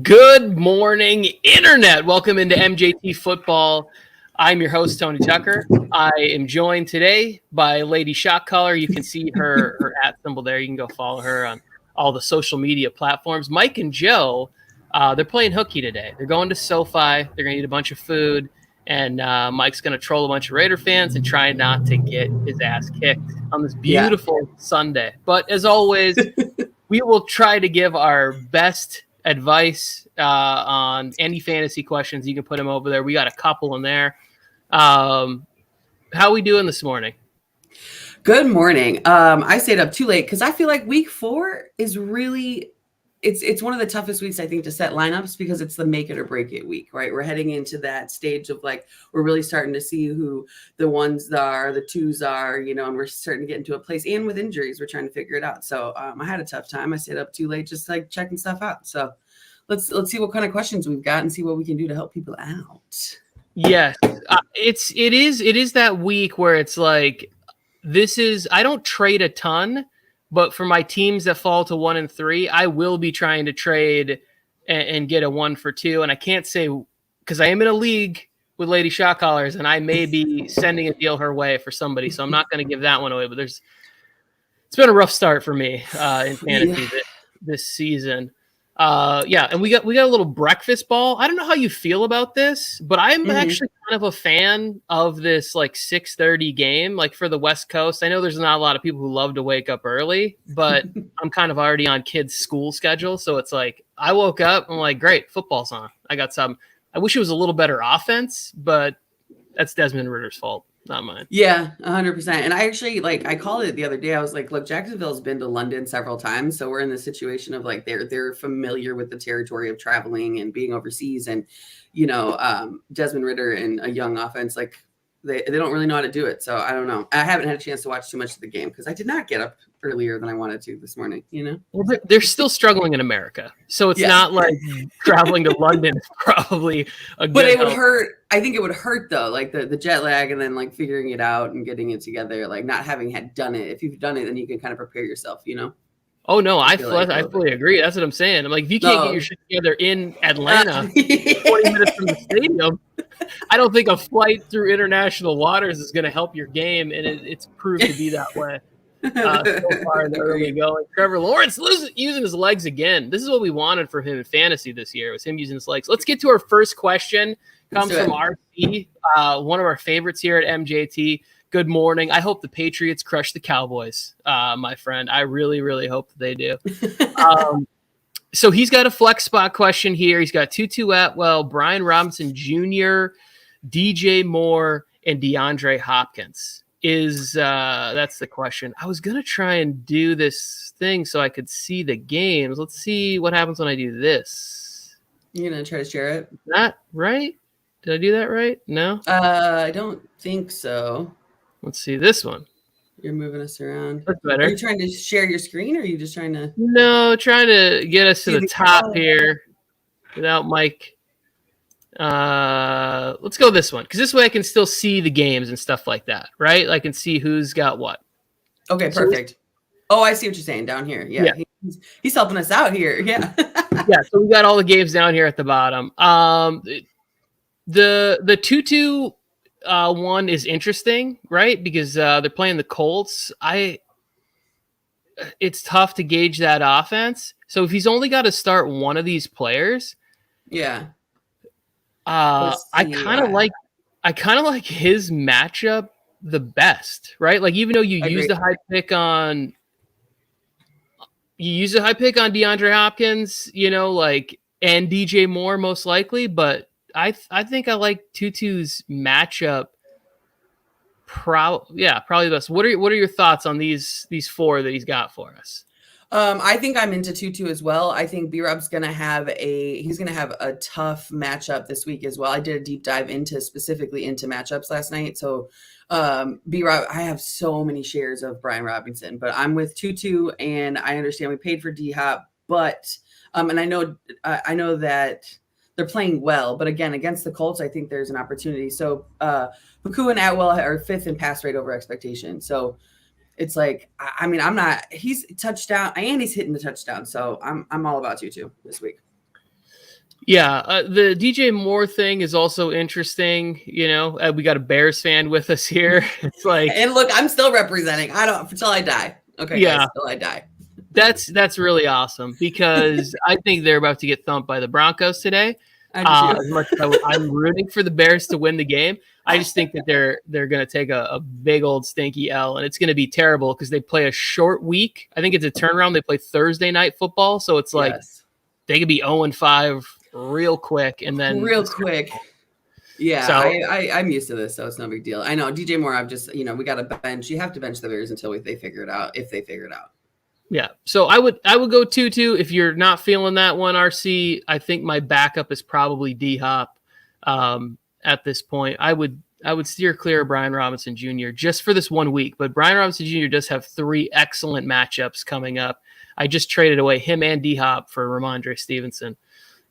Good morning, Internet. Welcome into MJT Football. I'm your host, Tony Tucker. I am joined today by Lady Shot Caller. You can see her @ symbol there. You can go follow her on all the social media platforms. Mike and Joe, they're playing hooky today. They're going to SoFi. They're going to eat a bunch of food. And Mike's going to troll a bunch of Raider fans and try not to get his ass kicked on this beautiful Sunday. But as always, we will try to give our best advice on any fantasy questions. You can put them over there. We got a couple in there. How we doing this morning? Good morning. I stayed up too late because I feel like week 4 is really it's one of the toughest weeks, I think, to set lineups because it's the make it or break it week, right? We're heading into that stage of like we're really starting to see who the ones are, the twos are, and we're starting to get into a place. And with injuries, we're trying to figure it out. So I had a tough time. I stayed up too late, just like checking stuff out. So let's see what kind of questions we've got and see what we can do to help people out. Yes, it is that week where it's like I don't trade a ton. But for my teams that fall to 1 and 3, I will be trying to trade and get a 1 for 2. And I can't say because I am in a league with Lady Shot Callers, and I may be sending a deal her way for somebody. So I'm not going to give that one away. But it's been a rough start for me in fantasy this season. And we got a little breakfast ball. I don't know how you feel about this, but I'm actually kind of a fan of this like 6:30 game, like for the West Coast. I know there's not a lot of people who love to wake up early, but I'm kind of already on kids' school schedule. So it's like I woke up, I'm like, great, football's on. I got some. I wish it was a little better offense, but that's Desmond Ritter's fault, not mine. Yeah, 100%. And I actually I called it the other day. I was like, look, Jacksonville's been to London several times. So we're in the situation of like they're familiar with the territory of traveling and being overseas. And, Desmond Ritter and a young offense, like they don't really know how to do it. So I don't know. I haven't had a chance to watch too much of the game because I did not get up earlier than I wanted to this morning, Well, they're still struggling in America. So it's not like traveling to London is probably a good But it would hurt. I think it would hurt though, like the jet lag and then like figuring it out and getting it together, like not having had done it. If you've done it, then you can kind of prepare yourself, Oh no, I fully agree. That's what I'm saying. I'm like, if you can't get your shit together in Atlanta, 20 minutes from the stadium, I don't think a flight through international waters is going to help your game, and it's proved to be that way so far in the early going. Trevor Lawrence using his legs again. This is what we wanted from him in fantasy this year, was him using his legs. Let's get to our first question. Comes from RC, one of our favorites here at MJT. Good morning. I hope the Patriots crush the Cowboys, my friend. I really, really hope that they do. So he's got a flex spot question here. He's got Tutu Atwell, Brian Robinson Jr., DJ Moore, and DeAndre Hopkins. That's the question. I was going to try and do this thing so I could see the games. Let's see what happens when I do this. You're going to try to share it? Not right? Did I do that right? No? I don't think so. Let's see this one. You're moving us around. That's better. Are you trying to share your screen or are you just trying to? No, trying to get us to the top here without Mike. Let's go this one because this way I can still see the games and stuff like that, right? I can see who's got what. Okay, perfect. I see what you're saying down here. Yeah. He's helping us out here. Yeah. Yeah, so we got all the games down here at the bottom. The Tutu one is interesting, right? Because they're playing the Colts. It's tough to gauge that offense. So if he's only got to start one of these players, I kind of like his matchup the best, right? Like even though you use the high pick on DeAndre Hopkins, and DJ Moore most likely, but I think I like Tutu's matchup. Probably the best. What are your thoughts on these 4 that he's got for us? I think I'm into Tutu as well. I think B-Rob's gonna have a tough matchup this week as well. I did a deep dive specifically into matchups last night. So B-Rob, I have so many shares of Brian Robinson, but I'm with Tutu, and I understand we paid for D-Hop, but and I know that they're playing well, but again, against the Colts, I think there's an opportunity. So Puku and Atwell are 5th in pass rate over expectation. So it's like, he's touchdown and he's hitting the touchdown. So I'm all about Tutu this week. Yeah, the DJ Moore thing is also interesting. You know, we got a Bears fan with us here. It's like, and look, I'm still representing. I don't until I die. Okay, yeah, guys, until I die. That's really awesome because I think they're about to get thumped by the Broncos today. I do As much as I'm rooting for the Bears to win the game, I just think that they're going to take a big old stinky L, and it's going to be terrible because they play a short week. I think it's a turnaround. They play Thursday night football, so it's like they could be 0-5 real quick, and then real quick. Yeah, so, I'm used to this, so it's no big deal. I know DJ Moore. I've just we got to bench. You have to bench the Bears until they figure it out. If they figure it out. Yeah, so I would go 2-2 if you're not feeling that one, RC. I think my backup is probably D-Hop at this point. I would steer clear of Brian Robinson Jr. just for this 1 week, but Brian Robinson Jr. does have 3 excellent matchups coming up. I just traded away him and D-Hop for Ramondre Stevenson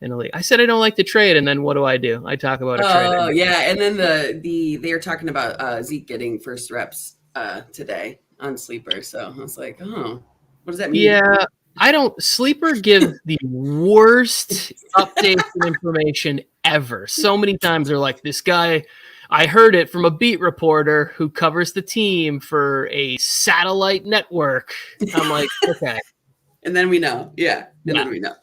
in the league. I said I don't like to trade, and then what do? I talk about a trade. Oh, yeah, and then they are talking about Zeke getting first reps today on Sleeper, so I was like, oh. What does that mean? Yeah, Sleeper gives the worst updates and information ever. So many times they're like, this guy, I heard it from a beat reporter who covers the team for a satellite network. I'm like, okay. And then we know. Yeah. Then we know.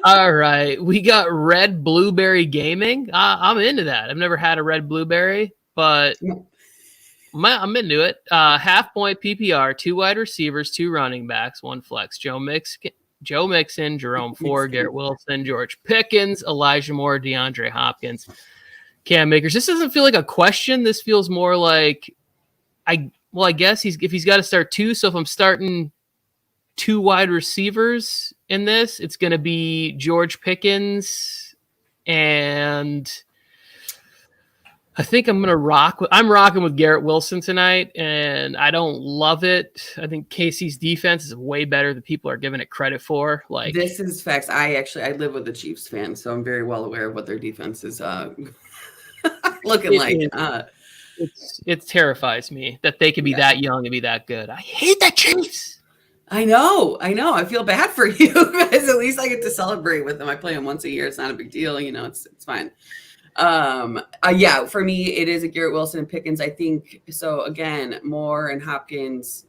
All right. We got Red Blueberry Gaming. I'm into that. I've never had a Red Blueberry, but I'm into it. Half point PPR, 2 wide receivers, 2 running backs, 1 flex. Joe Mixon, Jerome Ford, Garrett Wilson, George Pickens, Elijah Moore, DeAndre Hopkins, Cam Akers. This doesn't feel like a question. This feels more like I guess if he's got to start 2. So if I'm starting 2 wide receivers in this, it's going to be George Pickens and I think I'm rocking with Garrett Wilson tonight, and I don't love it. I think KC's defense is way better than people are giving it credit for. Like, this is facts. I live with a Chiefs fan, so I'm very well aware of what their defense is looking like. It terrifies me that they could be that young and be that good. I hate the Chiefs. I know. I feel bad for you because at least I get to celebrate with them. I play them once a year. It's not a big deal. It's fine. For me, it is a Garrett Wilson and Pickens. I think so. Again, Moore and Hopkins.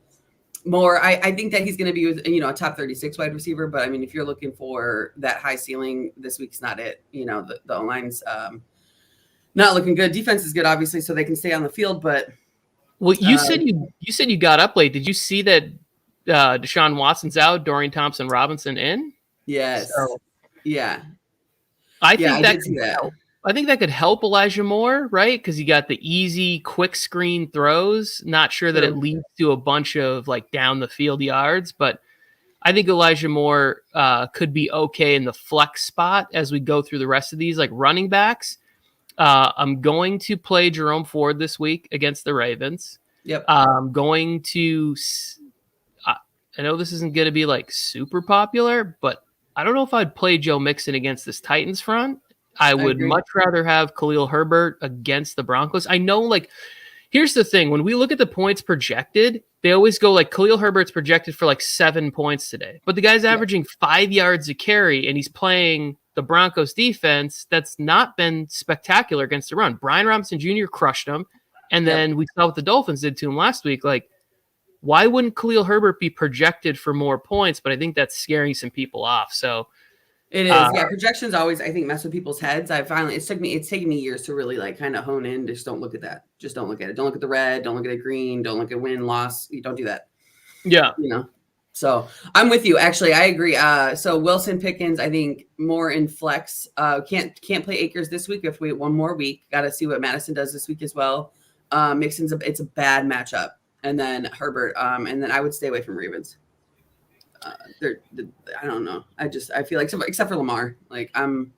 Moore, I think that he's going to be a top 36 wide receiver. But I mean, if you're looking for that high ceiling, this week's not it. The O-line's not looking good. Defense is good, obviously, so they can stay on the field. But you said you got up late. Did you see that Deshaun Watson's out, Dorian Thompson-Robinson in? Yes. So, yeah. I think that could help. I think that could help Elijah Moore, right? Because you got the easy, quick screen throws. Not sure that it leads to a bunch of like down the field yards, but I think Elijah Moore could be okay in the flex spot as we go through the rest of these like running backs. I'm going to play Jerome Ford this week against the Ravens. Yep. I'm going to. I know this isn't going to be like super popular, but I don't know if I'd play Joe Mixon against this Titans front. I would much rather have Khalil Herbert against the Broncos. I know, like, here's the thing. When we look at the points projected, they always go like Khalil Herbert's projected for like 7 points today. But the guy's averaging 5 yards a carry, and he's playing the Broncos defense that's not been spectacular against the run. Brian Robinson Jr. crushed him, and then we saw what the Dolphins did to him last week. Like, why wouldn't Khalil Herbert be projected for more points? But I think that's scaring some people off. So it is. Projections always, I think, mess with people's heads. It's taken me years to really like kind of hone in. Just don't look at that. Just don't look at it. Don't look at the red. Don't look at the green. Don't look at win, loss. You don't do that. Yeah. So I'm with you. Actually, I agree. So Wilson, Pickens, I think more in flex. Can't play Akers this week. We have to wait 1 more week. Got to see what Madison does this week as well. Mixon's it's a bad matchup. And then Herbert. And then I would stay away from Ravens. I don't know. I feel like except for Lamar, like I'm.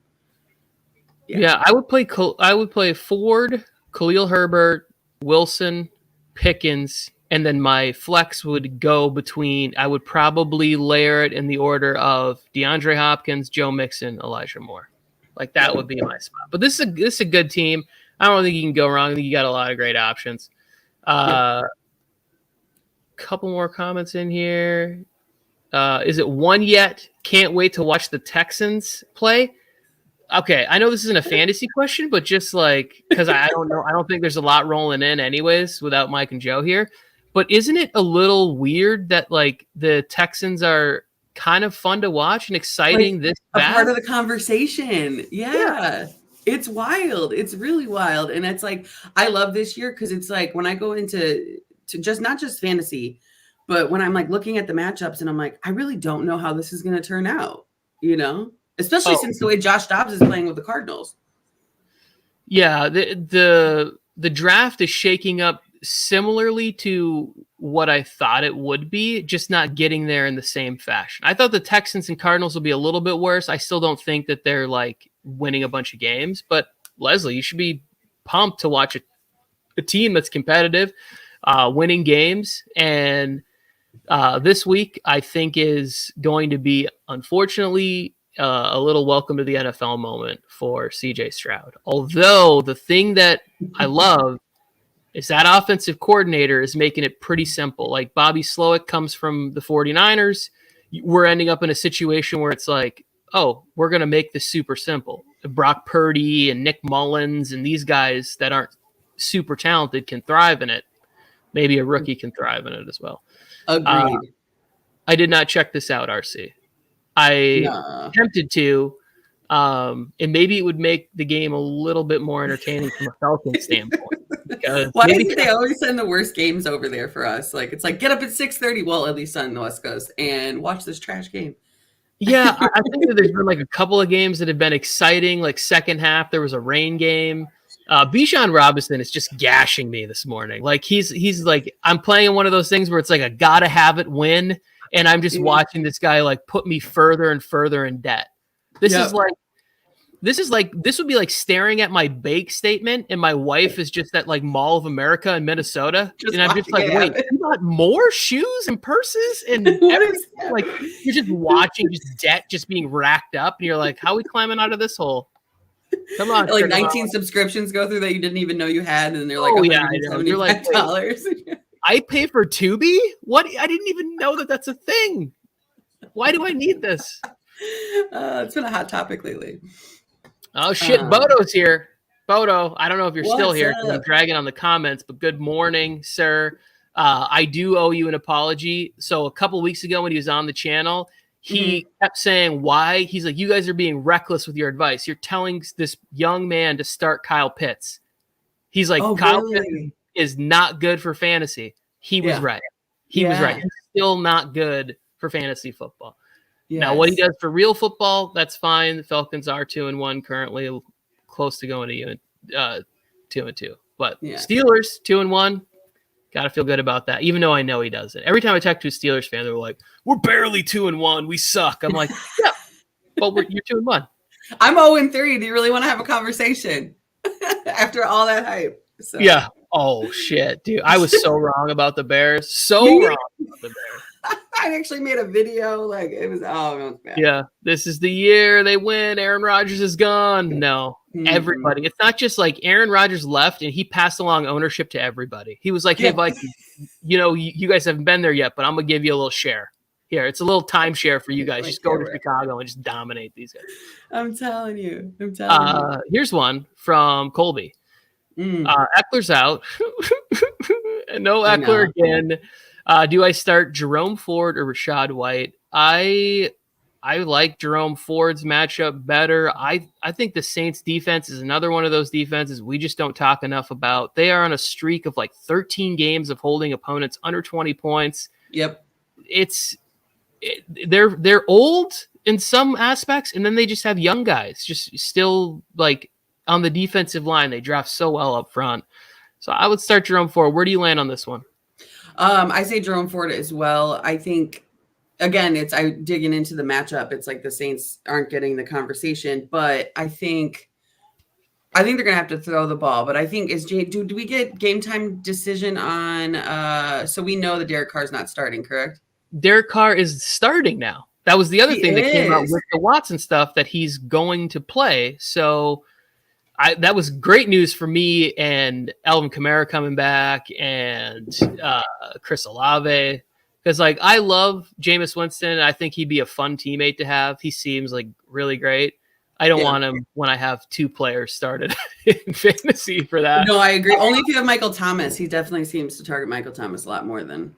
Yeah, I would play Ford, Khalil Herbert, Wilson, Pickens, and then my flex would go between. I would probably layer it in the order of DeAndre Hopkins, Joe Mixon, Elijah Moore. Like that would be my spot. But this is a good team. I don't think you can go wrong. I think you got a lot of great options. Couple more comments in here. Is it one yet? Can't wait to watch the Texans play. okay, I know this isn't a fantasy question, but just like, because I don't know, I don't think there's a lot rolling in anyways without Mike and Joe here. But isn't it a little weird that like the Texans are kind of fun to watch and exciting like, this a bad? part of the conversation? Yeah. It's wild. It's really wild. And it's like, I love this year because it's like when I go into just not just fantasy, but when I'm like looking at the matchups and I'm like, I really don't know how this is going to turn out, especially since the way Josh Dobbs is playing with the Cardinals. Yeah, the draft is shaking up similarly to what I thought it would be, just not getting there in the same fashion. I thought the Texans and Cardinals will be a little bit worse. I still don't think that they're like winning a bunch of games, but Leslie, you should be pumped to watch a team that's competitive, winning games. And this week, I think is going to be, unfortunately, a little welcome to the NFL moment for CJ Stroud. Although the thing that I love is that offensive coordinator is making it pretty simple. Like Bobby Slowick comes from the 49ers. We're ending up in a situation where it's like, oh, we're going to make this super simple. Brock Purdy and Nick Mullins and these guys that aren't super talented can thrive in it. Maybe a rookie can thrive in it as well. Agreed. I did not check this out, RC. I attempted to, and maybe it would make the game a little bit more entertaining from a Falcons standpoint. Why do they always send the worst games over there for us? Like, it's like, get up at 6:30, well, at least on the West Coast, and watch this trash game. Yeah, I think that there's been like a couple of games that have been exciting. Like second half, there was a rain game. Bijan Robinson is just gashing me this morning. Like he's like, I'm playing one of those things where it's like a gotta have it win, and I'm just watching this guy like put me further and further in debt. This would be like staring at my bake statement, and my wife is just at like Mall of America in Minnesota, and I'm just like, wait, you got more shoes and purses and everything? Like you're just watching just debt just being racked up, and you're like, how are we climbing out of this hole? Come on, like 19 subscriptions go through that you didn't even know you had, and they're like, oh yeah, you're like $175. I pay for Tubi? What? I didn't even know that that's a thing. Why do I need this? It's been a hot topic lately. Oh shit, Bodo's here. Bodo, I don't know if you're still here because I'm dragging on the comments, but good morning, sir. I do owe you an apology. So a couple weeks ago when he was on the channel, he kept saying why. He's like, you guys are being reckless with your advice. You're telling this young man to start Kyle Pitts. He's like, Kyle Pitts is not good for fantasy. He was right. He was right. He's still not good for fantasy football. Yes. Now, what he does for real football, that's fine. The Falcons are 2-1 currently, close to going to 2-2. But Steelers 2-1, gotta feel good about that. Even though I know he doesn't. Every time I talk to a Steelers fan, they're like, "We're barely 2-1. We suck." I'm like, "Yeah, but you're 2-1." I'm 0-3. Do you really want to have a conversation after all that hype? So. Yeah. Oh shit, dude! I was so wrong about the Bears. So wrong about the Bears. I actually made a video. Like it was bad. Yeah, this is the year they win. Aaron Rodgers is gone. No, everybody. It's not just like Aaron Rodgers left and he passed along ownership to everybody. He was like, "Hey, Vikings, you guys haven't been there yet, but I'm gonna give you a little share. Here, it's a little timeshare for you guys. Just go to Chicago and just dominate these guys." I'm telling you. Here's one from Colby. Eckler's out. No Eckler again. Do I start Jerome Ford or Rachaad White? I like Jerome Ford's matchup better. I think the Saints defense is another one of those defenses we just don't talk enough about. They are on a streak of like 13 games of holding opponents under 20 points. Yep. They're old in some aspects, and then they just have young guys just still like on the defensive line. They draft so well up front. So I would start Jerome Ford. Where do you land on this one? I say Jerome Ford as well. I think, again, I digging into the matchup. It's like the Saints aren't getting the conversation, but I think they're going to have to throw the ball. But I think do we get game time decision on? So we know that Derek Carr's not starting, correct? Derek Carr is starting now. That was the other thing that came out with the Watson stuff, that he's going to play. So that was great news for me and Alvin Kamara coming back and Chris Olave, because like I love Jameis Winston. I think he'd be a fun teammate to have. He seems like really great. I don't want him when I have 2 players started in fantasy for that. No, I agree. Only if you have Michael Thomas. He definitely seems to target Michael Thomas a lot more than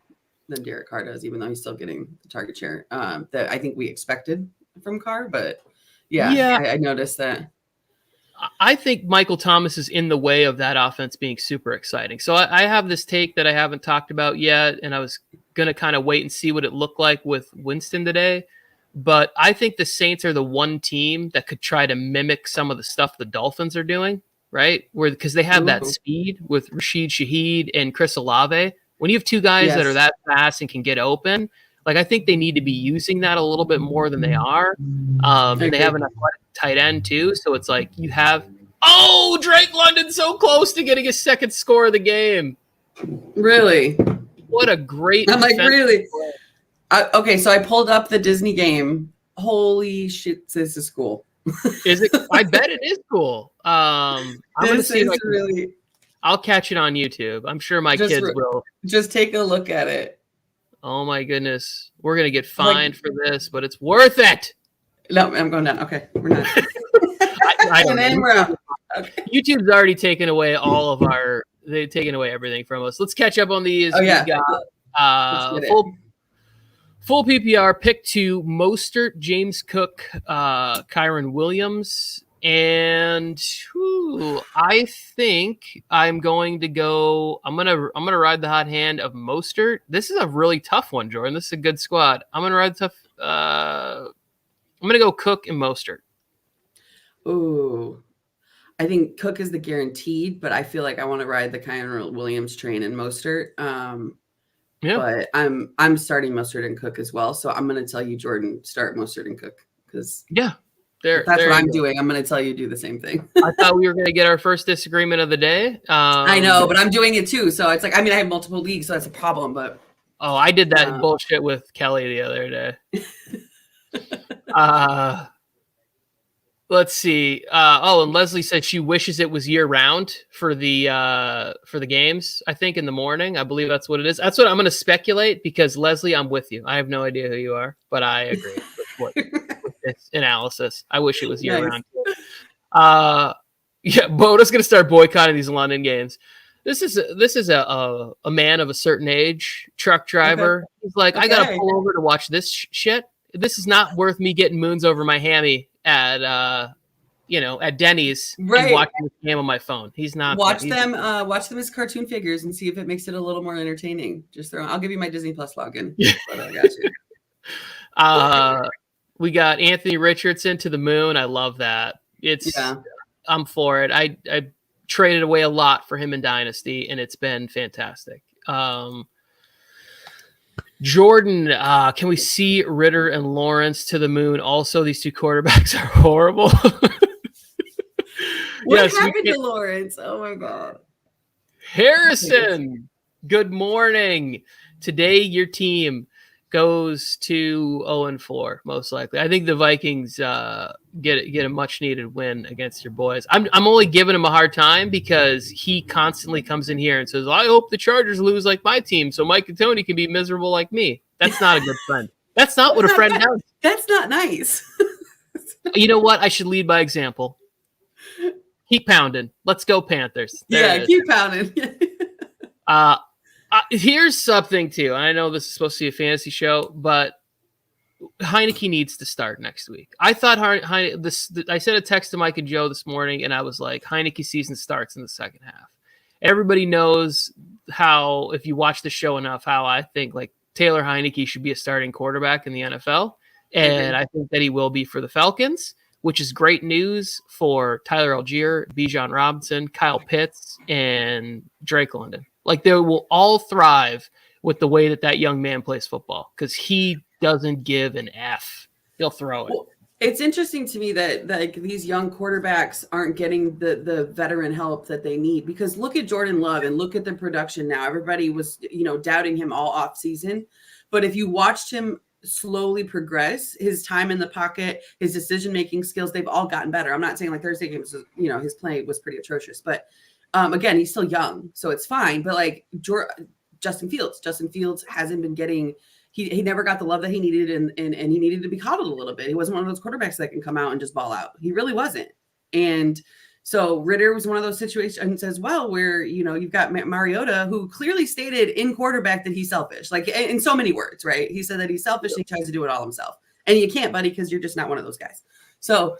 Derek Carr does, even though he's still getting the target share that I think we expected from Carr. But I noticed that. I think Michael Thomas is in the way of that offense being super exciting. So I have this take that I haven't talked about yet, and I was going to kind of wait and see what it looked like with Winston today. But I think the Saints are the one team that could try to mimic some of the stuff the Dolphins are doing, right? Because they have that speed with Rashid Shaheed and Chris Olave. When you have 2 guys that are that fast and can get open, like I think they need to be using that a little bit more than they are. And they have an athletic tight end too. So it's like you have, Drake London so close to getting his second score of the game. Really? What a great I'm like, really? Okay, so I pulled up the Disney game. Holy shit, this is cool. Is it? I bet it is cool. I'm going to see really. I'll catch it on YouTube. I'm sure my kids will. Just take a look at it. Oh my goodness. We're going to get fined for this, but it's worth it. No, I'm going down. Okay, we're not. I don't know. Okay. YouTube's already taken away they've taken away everything from us. Let's catch up on these. Oh, yeah. We got full PPR pick 2, Mostert, James Cook, Kyron Williams. And I think I'm going to go. I'm gonna ride the hot hand of Mostert. This is a really tough one, Jordan. This is a good squad. I'm gonna ride the tough. I'm gonna go Cook and Mostert. Ooh, I think Cook is the guaranteed, but I feel like I want to ride the Kyron Williams train and Mostert. But I'm starting Mostert and Cook as well. So I'm gonna tell you, Jordan, start Mostert and Cook because that's what I'm doing. I'm going to tell you do the same thing. I thought we were going to get our first disagreement of the day. I know, but I'm doing it too. So it's like, I have multiple leagues, so that's a problem. But I did that bullshit with Kelly the other day. Let's see. And Leslie said she wishes it was year round for the games. I think in the morning. I believe that's what it is. That's what I'm going to speculate because Leslie, I'm with you. I have no idea who you are, but I agree with this analysis. I wish it was year round. Boda's going to start boycotting these London games. This is a man of a certain age, truck driver. Okay. He's like, I got to pull over to watch this shit. This is not worth me getting moons over my hammy at Denny's and watching the game on my phone. He's not watch them as cartoon figures and see if it makes it a little more entertaining. I'll give you my Disney Plus login. But I got you. We got Anthony Richardson to the moon. I love that. I'm for it. I traded away a lot for him in Dynasty, and it's been fantastic. Jordan, can we see Ritter and Lawrence to the moon? Also, these 2 quarterbacks are horrible. What happened to Lawrence? Oh my God. Harrison, good morning. Today, your team goes to 0-4, most likely. I think the Vikings get a much needed win against your boys. I'm only giving him a hard time because he constantly comes in here and says, I hope the Chargers lose like my team so Mike and Tony can be miserable like me. That's not a good friend. That's not what a friend does. That's not nice. You know what? I should lead by example. Keep pounding. Let's go Panthers. Keep pounding. Here's something too. I know this is supposed to be a fantasy show, but Heineke needs to start next week. I thought I sent a text to Mike and Joe this morning, and I was like, Heineke season starts in the second half. Everybody knows how, if you watch the show enough, how I think like Taylor Heineke should be a starting quarterback in the NFL, and I think that he will be for the Falcons, which is great news for Tyler Algier, Bijan Robinson, Kyle Pitts, and Drake London. Like they will all thrive with the way that young man plays football because he doesn't give an F. He'll throw it. Well, it's interesting to me that like these young quarterbacks aren't getting the veteran help that they need because look at Jordan Love and look at the production now. Everybody was, doubting him all off season. But if you watched him slowly progress, his time in the pocket, his decision-making skills, they've all gotten better. I'm not saying like Thursday games, his play was pretty atrocious, but again, he's still young, so it's fine. But like Justin Fields hasn't been getting he never got the love that he needed, and he needed to be coddled a little bit. He wasn't one of those quarterbacks that can come out and just ball out. He really wasn't. And so Ritter was one of those situations as well where, you've got Mariota, who clearly stated in quarterback that he's selfish, like in so many words, right? He said that he's selfish and he tries to do it all himself. And you can't, buddy, because you're just not one of those guys. So,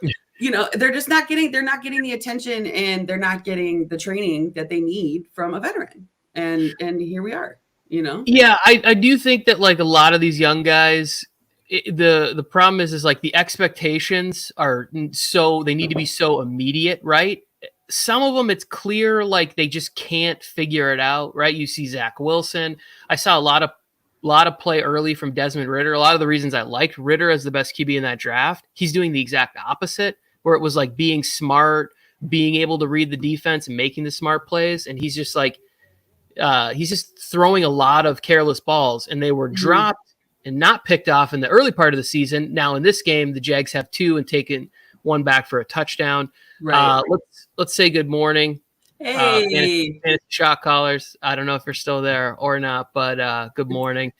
they're just not getting the attention, and they're not getting the training that they need from a veteran. And here we are, Yeah, I do think that like a lot of these young guys, the problem is like the expectations are they need to be so immediate, right? Some of them, it's clear like they just can't figure it out, right? You see Zach Wilson. I saw a lot of play early from Desmond Ridder. A lot of the reasons I liked Ridder as the best QB in that draft, he's doing the exact opposite, where it was like being smart, being able to read the defense and making the smart plays. And he's just like, he's just throwing a lot of careless balls, and they were dropped and not picked off in the early part of the season. Now in this game, the Jags have 2 and taken 1 back for a touchdown. Right. Let's say good morning. Hey, fantasy shot callers. I don't know if you're still there or not, but good morning.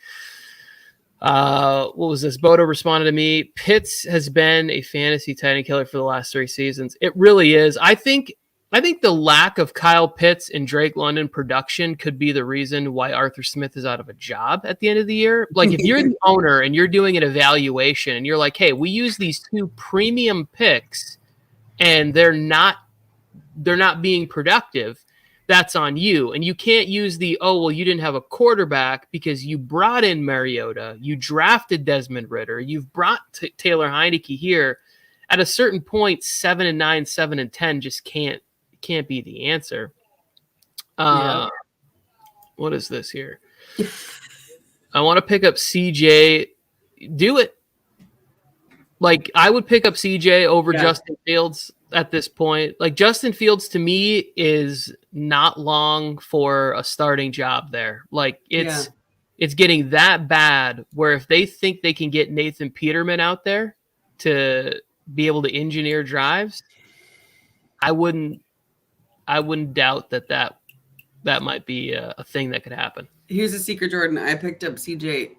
What was this? Bodo responded to me. Pitts has been a fantasy tight end killer for the last 3 seasons. It really is. I think the lack of Kyle Pitts and Drake London production could be the reason why Arthur Smith is out of a job at the end of the year. Like if you're the owner and you're doing an evaluation and you're like, hey, we use these 2 premium picks and they're not being productive, that's on you. And you can't use you didn't have a quarterback because you brought in Mariota, you drafted Desmond Ridder, you've brought Taylor Heineke here. At a certain point, 7-9, 7-10 just can't be the answer. What is this here? I want to pick up CJ. Do it. Like I would pick up CJ over Justin Fields at this point. Like Justin Fields to me is not long for a starting job there. Like it's getting that bad where if they think they can get Nathan Peterman out there to be able to engineer drives, I wouldn't doubt that might be a thing that could happen. Here's a secret, Jordan. I picked up CJ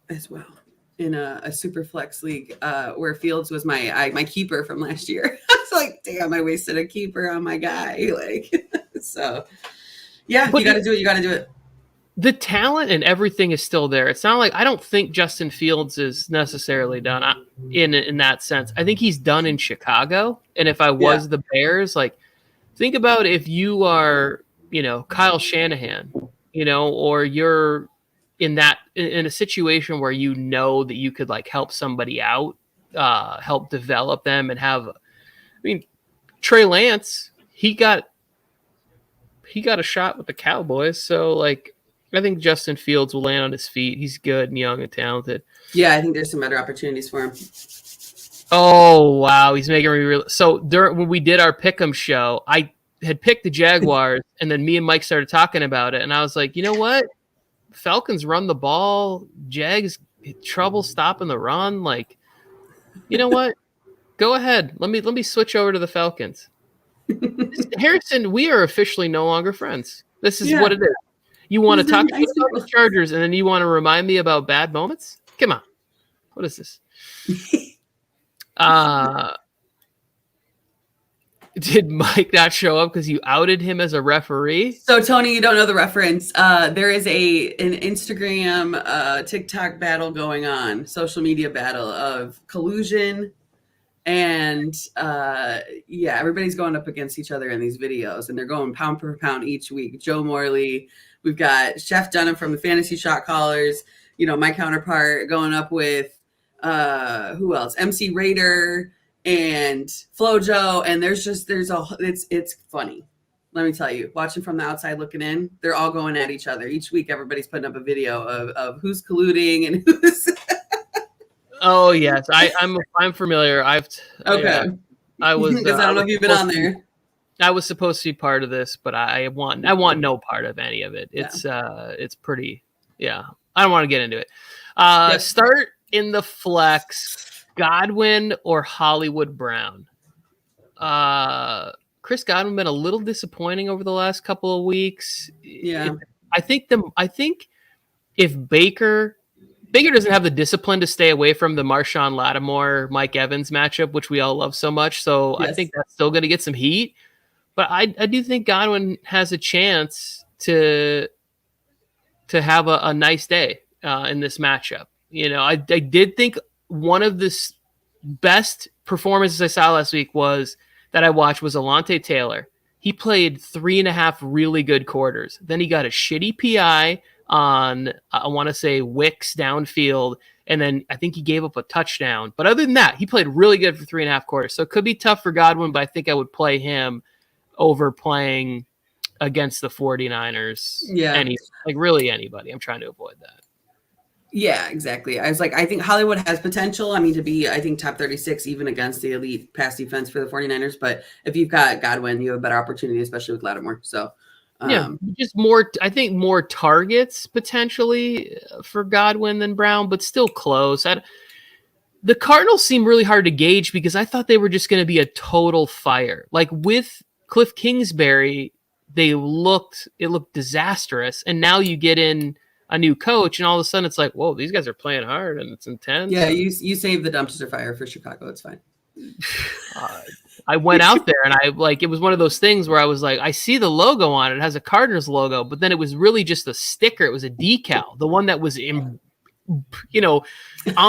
as well in a super flex league where Fields was my keeper from last year. I was like, damn, I wasted a keeper on my guy. Like, so yeah, but you got to do it. You got to do it. The talent and everything is still there. It's not like I don't think Justin Fields is necessarily done in that sense. I think he's done in Chicago. And if I was the Bears, like think about if you are, Kyle Shanahan, or you're in a situation where that you could like help somebody out, help develop them and Trey Lance, he got a shot with the Cowboys. So like, I think Justin Fields will land on his feet. He's good and young and talented. Yeah, I think there's some better opportunities for him. Oh, wow. He's making me real. So when we did our Pick'em show, I had picked the Jaguars, and then me and Mike started talking about it. And I was like, you know what? Falcons run the ball. Jags trouble stopping the run. Like, you know what? Go ahead. Let me switch over to the Falcons. Harrison, we are officially no longer friends. This is what it is. You want to talk about the Chargers, and then you want to remind me about bad moments? Come on. What is this? Did Mike not show up because you outed him as a referee? So, Tony, you don't know the reference. There is an Instagram, TikTok battle going on, social media battle of collusion. And everybody's going up against each other in these videos, and they're going pound per pound each week. Joe Morley, we've got Chef Dunham from the Fantasy Shot Callers, my counterpart going up with who else? MC Raider and Flojo, and it's funny. Let me tell you, watching from the outside looking in, they're all going at each other. Each week everybody's putting up a video of who's colluding and who's Oh yes, I'm familiar. I was because I don't know if you've been on there. I was supposed to be part of this, but I want no part of any of it. It's pretty. Yeah, I don't want to get into it. Start in the flex. Godwin or Hollywood Brown. Chris Godwin been a little disappointing over the last couple of weeks. Yeah, I think if Baker Baker doesn't have the discipline to stay away from the Marshawn Lattimore, Mike Evans matchup, which we all love so much. So I think that's still going to get some heat. But I do think Godwin has a chance to have a nice day in this matchup. You know, I did think one of the best performances I saw last week that I watched was Alontae Taylor. He played 3.5 really good quarters. Then he got a shitty PI on, I want to say, Wicks downfield. And then I think he gave up a touchdown. But other than that, he played really good for 3.5 quarters. So it could be tough for Godwin, but I think I would play him over playing against the 49ers. Yeah. Really anybody. I'm trying to avoid that. Yeah, exactly. I was like, I think Hollywood has potential. I mean, to be, I think, top 36, even against the elite pass defense for the 49ers. But if you've got Godwin, you have a better opportunity, especially with Lattimore. So, just more, I think, more targets potentially for Godwin than Brown, but still close. The Cardinals seem really hard to gauge because I thought they were just going to be a total fire. Like with Cliff Kingsbury, it looked disastrous. And now you get in a new coach, and all of a sudden it's like, whoa, these guys are playing hard and it's intense. Yeah, you save the dumpster fire for Chicago. It's fine. I went out there and it was one of those things where I was like, I see the logo on it. It has a Cardinals logo, but then it was really just a sticker. It was a decal. The one that was on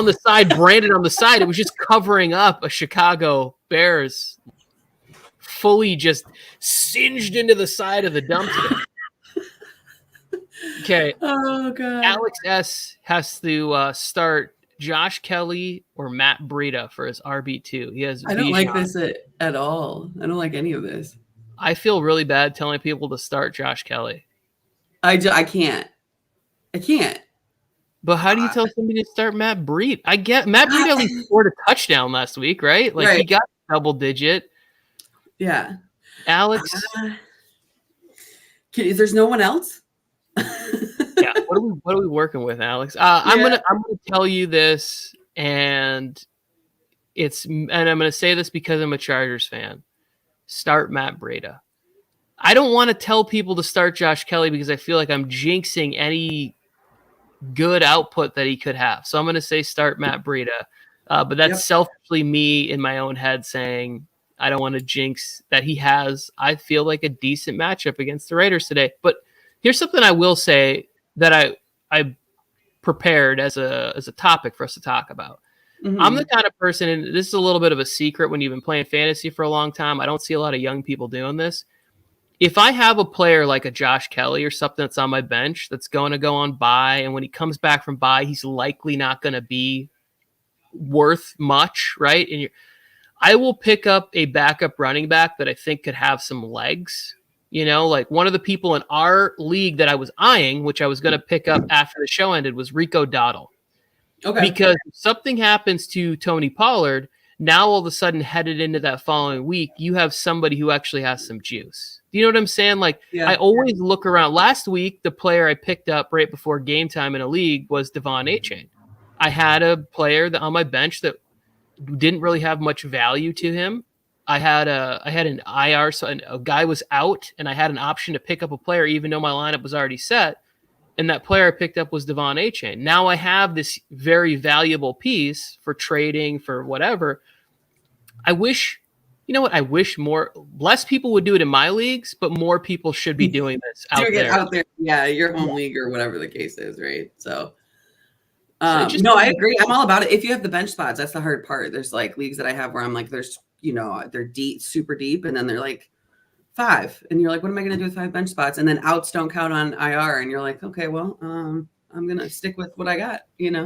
the side, branded on the side. It was just covering up a Chicago Bears fully just singed into the side of the dumpster. Okay. Oh, God. Alex S. has to start Josh Kelly or Matt Breida for his RB2. I don't like this at all. I don't like any of this. I feel really bad telling people to start Josh Kelly. I can't. But how do you tell somebody to start Matt Breida? I get Matt Breida at least scored a touchdown last week, right? He got double digit. Yeah. Alex. There's no one else? Yeah. What are we working with, Alex? I'm gonna tell you this, and I'm gonna say this because I'm a Chargers fan. Start Matt Breida. I don't want to tell people to start Josh Kelly because I feel like I'm jinxing any good output that he could have. So I'm gonna say start Matt Breida. But that's selfishly me in my own head saying I don't want to jinx that he has. I feel like a decent matchup against the Raiders today. But here's something I will say that I prepared as a topic for us to talk about. Mm-hmm. I'm the kind of person, and this is a little bit of a secret when you've been playing fantasy for a long time. I don't see a lot of young people doing this. If I have a player like a Josh Kelly or something that's on my bench that's going to go on bye, and when he comes back from bye, he's likely not going to be worth much, right? And I will pick up a backup running back that I think could have some legs. Like one of the people in our league that I was eyeing, which I was going to pick up after the show ended, was Rico Dowdle. Okay. Because if something happens to Tony Pollard, now all of a sudden headed into that following week, you have somebody who actually has some juice. Do you know what I'm saying? I always look around. Last week, the player I picked up right before game time in a league was Devon Achane. I had a player on my bench that didn't really have much value to him. I had an IR, so a guy was out, and I had an option to pick up a player even though my lineup was already set. And that player I picked up was Devon Achane. Now I have this very valuable piece for trading, for whatever. I wish less people would do it in my leagues, but more people should be doing this out there. Yeah, your home league or whatever the case is, right? So I agree. I'm all about it. If you have the bench spots, that's the hard part. There's leagues that I have where I'm there's, they're deep, super deep. And then they're 5. And you're what am I going to do with 5 bench spots? And then outs don't count on IR. And you're okay, well, I'm going to stick with what I got,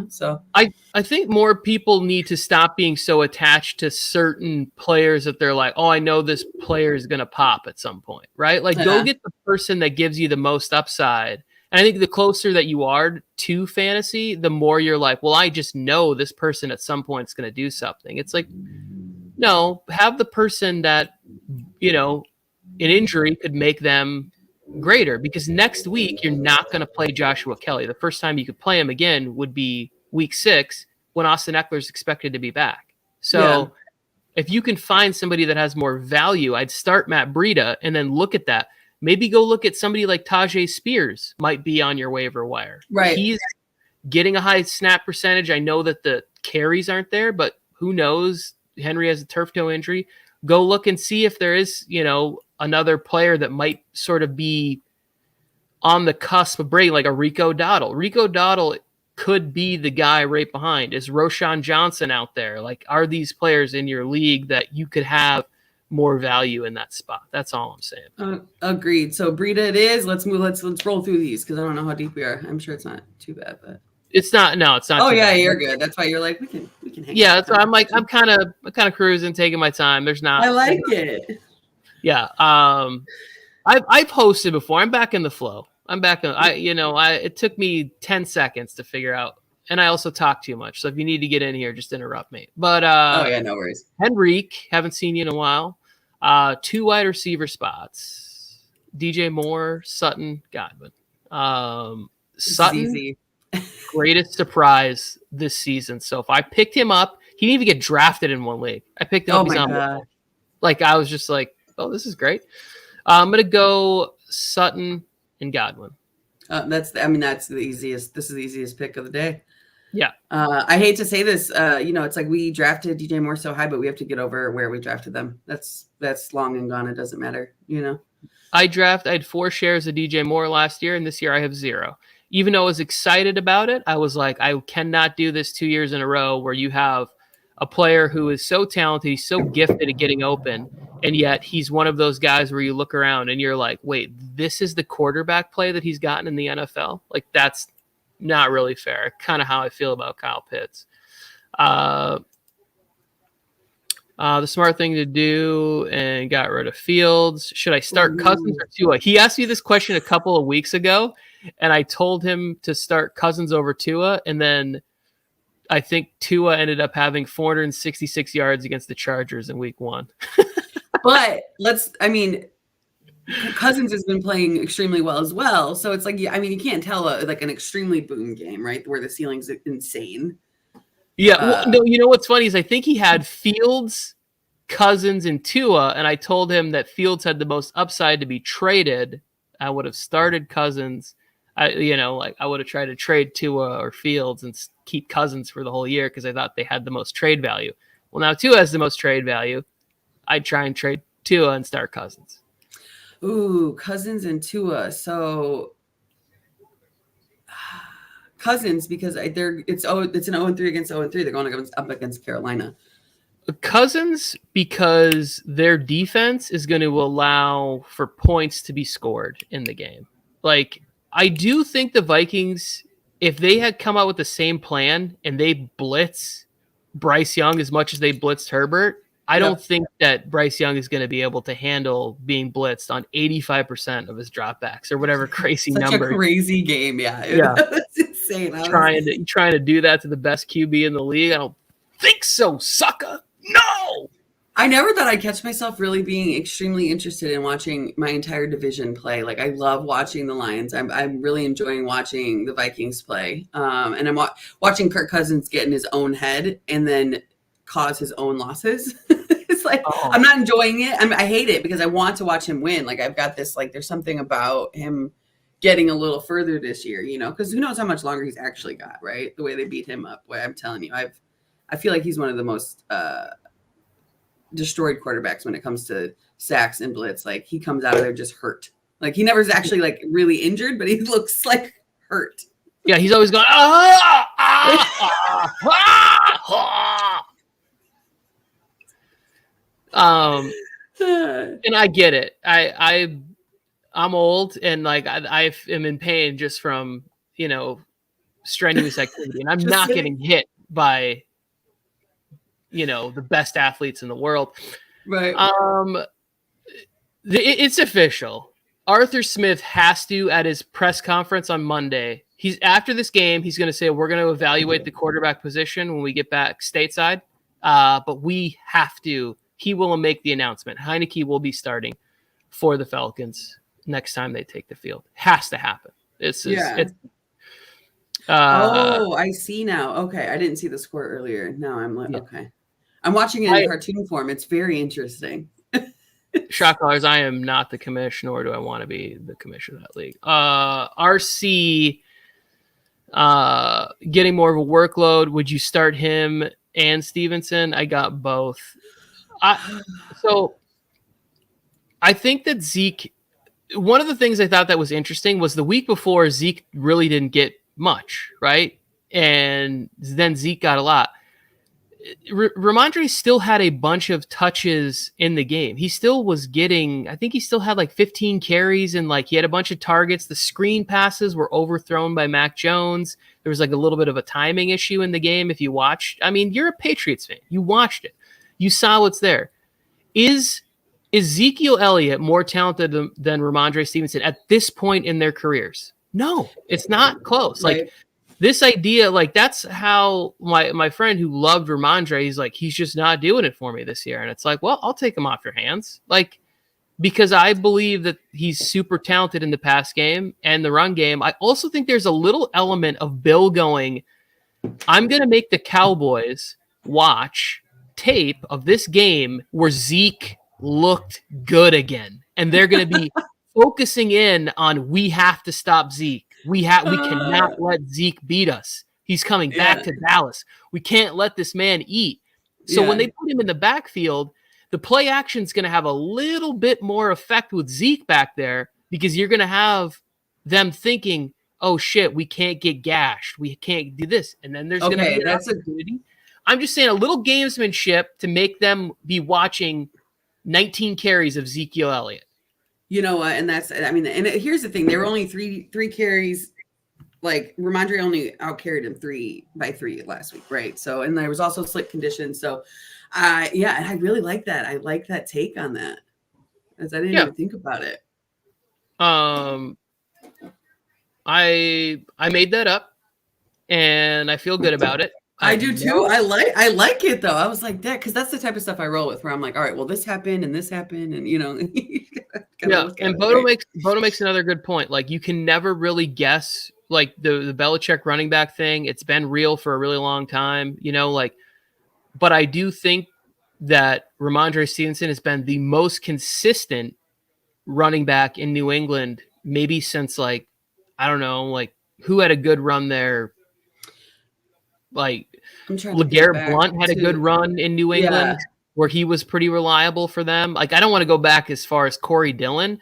so. I think more people need to stop being so attached to certain players that they're oh, I know this player is going to pop at some point, right? Go get the person that gives you the most upside. And I think the closer that you are to fantasy, the more you're well, I just know this person at some point is going to do something. It's no, have the person that, an injury could make them greater, because next week you're not going to play Joshua Kelly. The first time you could play him again would be week 6 when Austin Eckler is expected to be back. So if you can find somebody that has more value, I'd start Matt Breida and then look at that. Maybe go look at somebody like Tajay Spears might be on your waiver wire. Right. He's getting a high snap percentage. I know that the carries aren't there, but who knows? Henry has a turf toe injury. Go look and see if there is, another player that might sort of be on the cusp of breaking, like a Rico Dowdle. Rico Dowdle could be the guy right behind. Is Roshan Johnson out there? Like, are these players in your league that you could have more value in that spot? That's all I'm saying. Agreed. So Brita it is. Let's roll through these because I don't know how deep we are. I'm sure it's not too bad, but it's not. No, it's not. Oh too yeah, bad. You're good. That's why you're like we can hang. Yeah, that's why I'm like I'm kind of cruising, taking my time. There's not. I like it. Yeah. I've hosted before. I'm back in the flow. I'm back in. It took me 10 seconds to figure out. And I also talk too much. So if you need to get in here, just interrupt me. But oh yeah, no worries. Henrique, haven't seen you in a while. 2 wide receiver spots. DJ Moore, Sutton, Godwin. Sutton, greatest surprise this season. So if I picked him up, he didn't even get drafted in one league. I picked him up. Oh my God. Like I was just like, oh, this is great. I'm gonna go Sutton and Godwin. That's the easiest. This is the easiest pick of the day. Yeah. I hate to say this. It's like we drafted DJ Moore so high, but we have to get over where we drafted them. That's long and gone. It doesn't matter. I had 4 shares of DJ Moore last year, and this year I have 0. Even though I was excited about it, I was like, I cannot do this 2 years in a row where you have a player who is so talented, he's so gifted at getting open, and yet he's one of those guys where you look around and you're like, wait, this is the quarterback play that he's gotten in the NFL? Like, that's not really fair. Kind of how I feel about Kyle Pitts. The smart thing to do and got rid of Fields. Should I start Cousins or Tua? He asked me this question a couple of weeks ago, and I told him to start Cousins over Tua, and then I think Tua ended up having 466 yards against the Chargers in week 1. But Cousins has been playing extremely well as well. So it's like, you can't tell like an extremely boom game, right? Where the ceiling's insane. Yeah. No, you know what's funny is I think he had Fields, Cousins, and Tua, and I told him that Fields had the most upside to be traded. I would have started Cousins. I would have tried to trade Tua or Fields and keep Cousins for the whole year because I thought they had the most trade value. Well, now Tua has the most trade value. I'd try and trade Tua and start Cousins. Ooh, Cousins and Tua. So Cousins, because it's an 0-3 against 0-3. They're going up against Carolina. Cousins, because their defense is going to allow for points to be scored in the game. Like, I do think the Vikings, if they had come out with the same plan and they blitz Bryce Young as much as they blitzed Herbert, I don't think that Bryce Young is going to be able to handle being blitzed on 85% of his dropbacks or whatever crazy number. Such a crazy game, yeah. That's insane. Trying to do that to the best QB in the league. I don't think so, sucker. No. I never thought I'd catch myself really being extremely interested in watching my entire division play. Like, I love watching the Lions. I'm really enjoying watching the Vikings play. And I'm watching Kirk Cousins get in his own head and then cause his own losses. It's like, I'm not enjoying it. I hate it because I want to watch him win. Like, I've got this, like, there's something about him getting a little further this year, because who knows how much longer he's actually got, right? The way they beat him up. I'm telling you, I feel like he's one of the most destroyed quarterbacks when it comes to sacks and blitz. Like, he comes out of there just hurt. Like, he never is actually like really injured, but he looks like hurt. Yeah, he's always going, and I get it. I'm old and like I am in pain just from strenuous activity, and I'm not getting hit by the best athletes in the world. Right. It's official. Arthur Smith has to, at his press conference on Monday, after this game, he's going to say, we're going to evaluate the quarterback position when we get back stateside. But we have to. He will make the announcement. Heineke will be starting for the Falcons next time they take the field. Has to happen. I see now. Okay. I didn't see the score earlier. No, I'm like, okay. I'm watching it in cartoon form. It's very interesting. Shot callers, I am not the commissioner, nor do I want to be the commissioner of that league. RC, getting more of a workload. Would you start him and Stevenson? I got both. So I think that Zeke, one of the things I thought that was interesting was the week before Zeke really didn't get much, right? And then Zeke got a lot. Ramondre still had a bunch of touches in the game. He still was getting, I think he still had like 15 carries and like he had a bunch of targets. The screen passes were overthrown by Mac Jones. There was like a little bit of a timing issue in the game. If you watched, I mean, you're a Patriots fan. You watched it. You saw what's there. Is Ezekiel Elliott more talented than Ramondre Stevenson at this point in their careers? No, it's not close. Right. Like, this idea, like that's how my friend who loved Ramondre, he's like, he's just not doing it for me this year. And it's like, well, I'll take him off your hands. Like, because I believe that he's super talented in the pass game and the run game. I also think there's a little element of Bill going, I'm going to make the Cowboys watch tape of this game where Zeke looked good again. And they're going to be focusing in on, we have to stop Zeke. We cannot let Zeke beat us. He's coming back to Dallas. We can't let this man eat. So when they put him in the backfield, the play action is going to have a little bit more effect with Zeke back there because you're going to have them thinking, oh shit, we can't get gashed. We can't do this. And then there's going to be an opportunity. I'm just saying a little gamesmanship to make them be watching 19 carries of Ezekiel Elliott. You know what? And that's, I mean, and here's the thing. There were only three carries. Like Ramondre only out-carried him 3-by-3 last week, right? So, and there was also slip conditions. So, I really like that. I like that take on that. As I didn't even think about it. I made that up, and I feel good about it. I do too. I like it though. I was like that because that's the type of stuff I roll with. Where I'm like, all right, well, this happened and this happened, and you know. And Bodo makes another good point. Like you can never really guess. Like the Belichick running back thing, it's been real for a really long time, you know. Like, but I do think that Ramondre Stevenson has been the most consistent running back in New England, maybe since like I don't know, like who had a good run there. Like LeGarrette Blount had a good run in New England where he was pretty reliable for them. Like, I don't want to go back as far as Corey Dillon,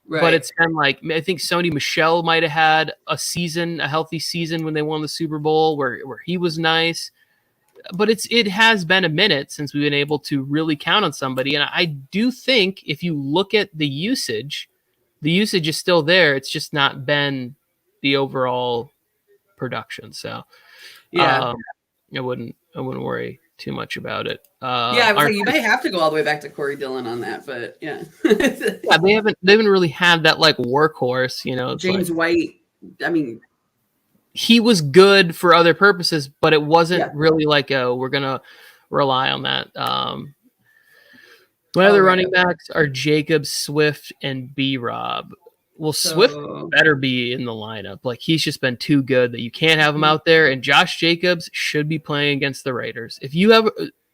but it's been like, I think Sony Michel might have had a healthy season when they won the Super Bowl where he was nice. But it has been a minute since we've been able to really count on somebody. And I do think if you look at the usage is still there. It's just not been the overall production. So I wouldn't worry too much about it. I was like, you may have to go all the way back to Corey Dillon on that, but yeah. They haven't really had that like workhorse, you know. James White, I mean, he was good for other purposes, but it wasn't really like we're gonna rely on that. My other running backs are Jacob, Swift, and B-Rob. Well, Swift better be in the lineup. Like, he's just been too good that you can't have him out there. And Josh Jacobs should be playing against the Raiders. If you have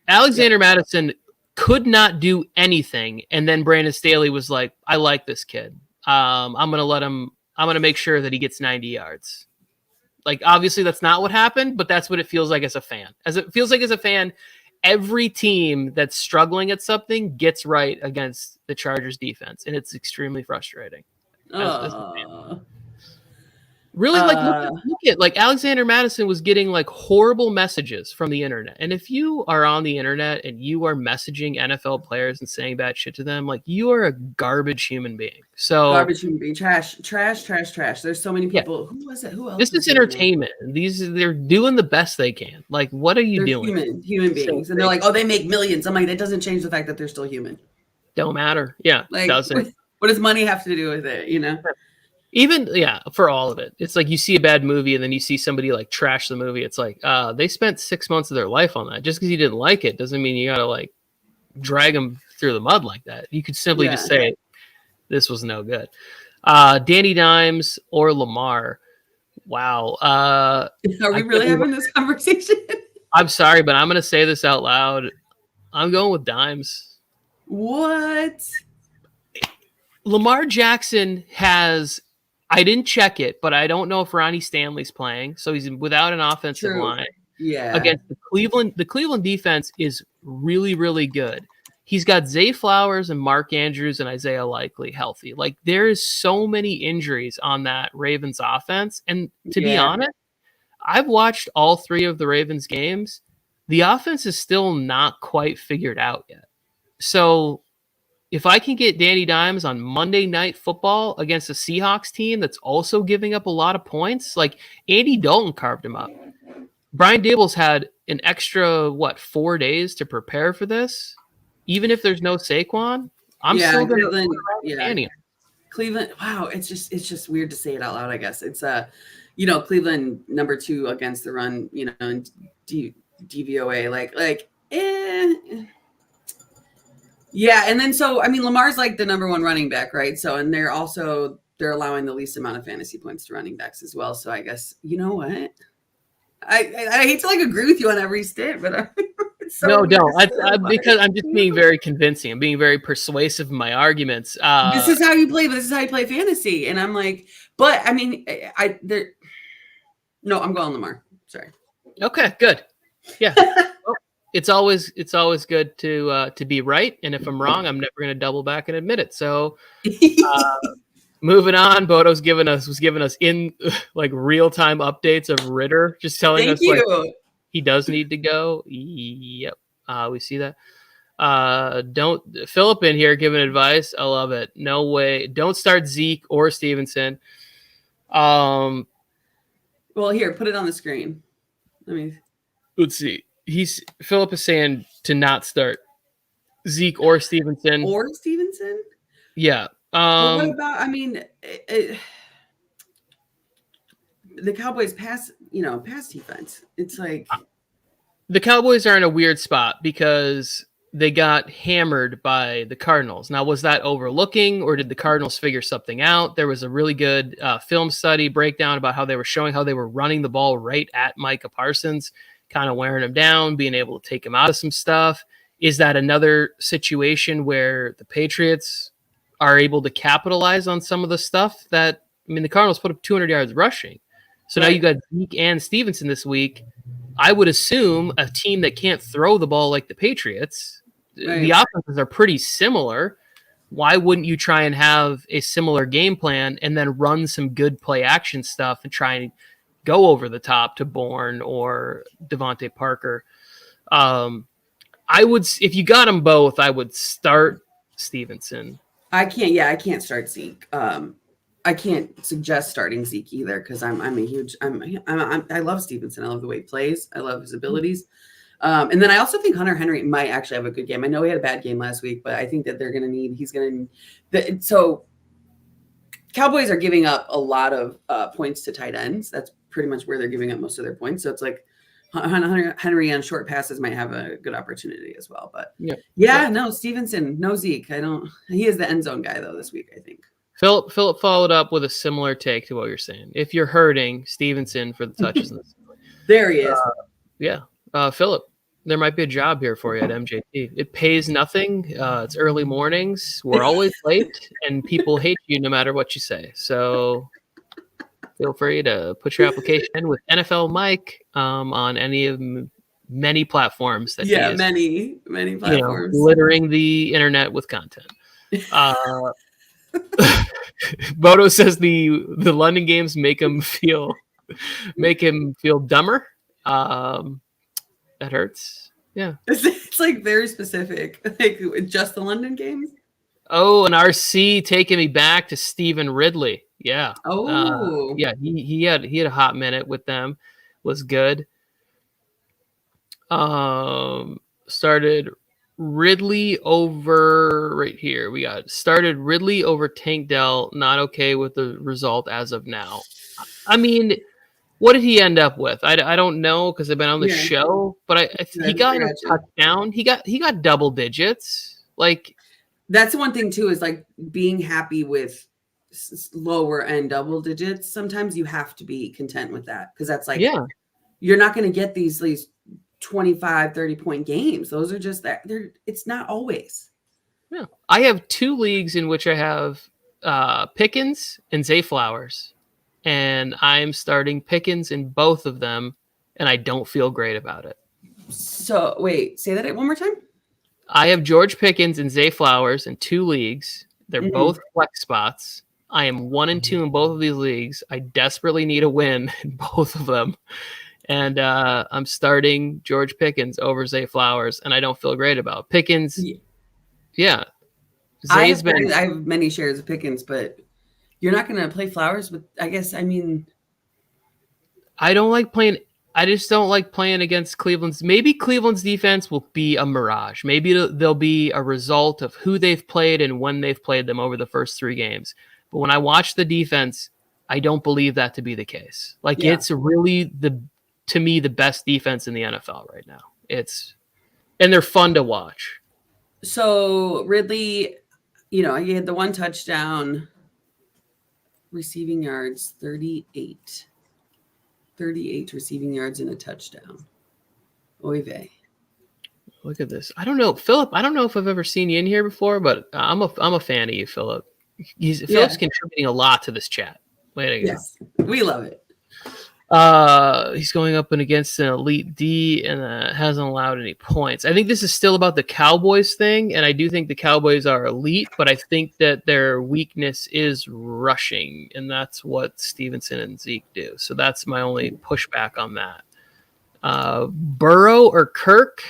Alexander Madison could not do anything, and then Brandon Staley was like, "I like this kid. I'm gonna make sure that he gets 90 yards." Like, obviously, that's not what happened, but that's what it feels like as a fan. Every team that's struggling at something gets right against the Chargers defense, and it's extremely frustrating. Really, look at like Alexander Madison was getting like horrible messages from the internet. And if you are on the internet and you are messaging NFL players and saying bad shit to them, like, you are a garbage human being. So garbage human being, trash. There's so many people. Who was it? Who else? This is entertainment. They're doing the best they can. Like, what are you doing? Human beings, and they're like, oh, they make millions. I'm like, that doesn't change the fact that they're still human. Don't matter. Yeah, like, doesn't. What does money have to do with it? You know. Even, for all of it. It's like you see a bad movie and then you see somebody like trash the movie. It's like, they spent 6 months of their life on that. Just because you didn't like it doesn't mean you got to like drag them through the mud like that. You could simply just say, this was no good. Danny Dimes or Lamar. Wow. Are we really having this conversation? I'm sorry, but I'm going to say this out loud. I'm going with Dimes. What? Lamar Jackson has, I didn't check it, but I don't know if Ronnie Stanley's playing, so he's without an offensive line. Yeah. Against the Cleveland defense is really, really good. He's got Zay Flowers and Mark Andrews and Isaiah Likely healthy. Like, there is so many injuries on that Ravens offense. And to be honest, I've watched all 3 of the Ravens games. The offense is still not quite figured out yet. So if I can get Danny Dimes on Monday Night Football against a Seahawks team that's also giving up a lot of points, like Andy Dalton carved him up. Brian Daboll's had an extra, 4 days to prepare for this. Even if there's no Saquon, I'm still going to Cleveland. Wow, it's just weird to say it out loud. I guess it's Cleveland number 2 against the run. And DVOA Yeah, and then Lamar's like the number 1 running back, right? So and they're allowing the least amount of fantasy points to running backs as well. So I guess you know what. I hate to agree with you on every stint, but no, don't. Because I'm just being very convincing. I'm being very persuasive in my arguments. This is how you play. But this is how you play fantasy, and I'm like, but I mean, no, I'm going Lamar. Sorry. Okay, good. Yeah, well, it's always good to be right, and if I'm wrong, I'm never going to double back and admit it. So. Moving on, Bodo's was giving us in real-time updates of Ritter, just telling us he does need to go. Yep, we see that. Philip in here giving advice. I love it. No way. Don't start Zeke or Stevenson. Well, here, put it on the screen. Let's see. Philip is saying to not start Zeke or Stevenson. Yeah. What about? The Cowboys pass defense. It's like the Cowboys are in a weird spot because they got hammered by the Cardinals. Now, was that overlooking, or did the Cardinals figure something out? There was a really good film study breakdown about how they were showing how they were running the ball right at Micah Parsons, kind of wearing him down, being able to take him out of some stuff. Is that another situation where the Patriots are able to capitalize on some of the stuff that, the Cardinals put up 200 yards rushing. So now you got Zeke and Stevenson this week. I would assume a team that can't throw the ball like the Patriots, the offenses are pretty similar. Why wouldn't you try and have a similar game plan and then run some good play action stuff and try and go over the top to Bourne or Devontae Parker? If you got them both, I would start Stevenson. I can't start Zeke. I can't suggest starting Zeke either because I love Stevenson. I love the way he plays. I love his abilities. And then I also think Hunter Henry might actually have a good game. I know he had a bad game last week, but I think that so Cowboys are giving up a lot of points to tight ends. That's pretty much where they're giving up most of their points. So it's like Hunter Henry on short passes might have a good opportunity as well. But no, Stevenson, no Zeke. He is the end zone guy though this week, I think. Philip followed up with a similar take to what you're saying. If you're hurting, Stevenson for the touches. There he is. Philip, there might be a job here for you at MJT. It pays nothing. It's early mornings. We're always late, and people hate you no matter what you say. So feel free to put your application in with NFL Mike on any of many platforms that many platforms, littering the internet with content. Bodo says the London games make him feel dumber. That hurts. Yeah, it's like very specific. Like just the London games. Oh, and RC taking me back to Stephen Ridley. Yeah. Oh. Yeah. He had a hot minute with them. Was good. Started Ridley over right here. We got started Ridley over Tank Dell. Not okay with the result as of now. What did he end up with? I don't know because I've been on the show, but he got a touchdown. He got double digits. Like that's one thing too is like being happy with lower end double digits. Sometimes you have to be content with that because that's like you're not going to get these 25, 30 point games. Those are just that it's not always. Yeah. I have 2 leagues in which I have Pickens and Zay Flowers, and I'm starting Pickens in both of them, and I don't feel great about it. So wait, say that one more time. I have George Pickens and Zay Flowers in 2 leagues. They're both flex spots. I am 1 and 2 in both of these leagues. I desperately need a win in both of them. And I'm starting George Pickens over Zay Flowers, and I don't feel great about it. Pickens. Yeah. I have many shares of Pickens, but you're not going to play Flowers with, I guess, I mean. I just don't like playing against Cleveland's. Maybe Cleveland's defense will be a mirage. Maybe they'll be a result of who they've played and when they've played them over the first 3 games. But when I watch the defense, I don't believe that to be the case. It's really to me, the best defense in the NFL right now. And they're fun to watch. So Ridley, he had the 1 touchdown, receiving yards, 38 receiving yards and a touchdown. Oy vey. Look at this. I don't know, Philip. I don't know if I've ever seen you in here before, but I'm a fan of you, Philip. Philip's contributing a lot to this chat. Way to go. Yes, we love it. He's going up and against an elite D and hasn't allowed any points. I think this is still about the Cowboys thing, and I do think the Cowboys are elite, but I think that their weakness is rushing, and that's what Stevenson and Zeke do. So that's my only pushback on that. Burrow or Kirk?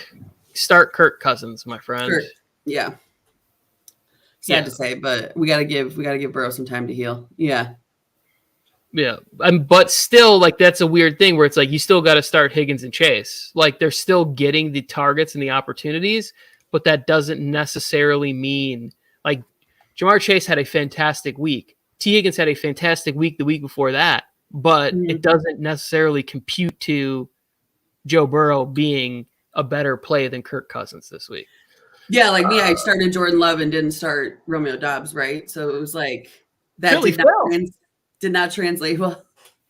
Start Kirk Cousins, my friend. Kirk. Yeah. Sad to say, but we gotta give Burrow some time to heal. Yeah. Yeah, but still, that's a weird thing where it's you still got to start Higgins and Chase. They're still getting the targets and the opportunities, but that doesn't necessarily mean Jamar Chase had a fantastic week. T. Higgins had a fantastic week the week before that, but it doesn't necessarily compute to Joe Burrow being a better play than Kirk Cousins this week. Yeah, me, I started Jordan Love and didn't start Romeo Doubs, right? So it was that did not translate well.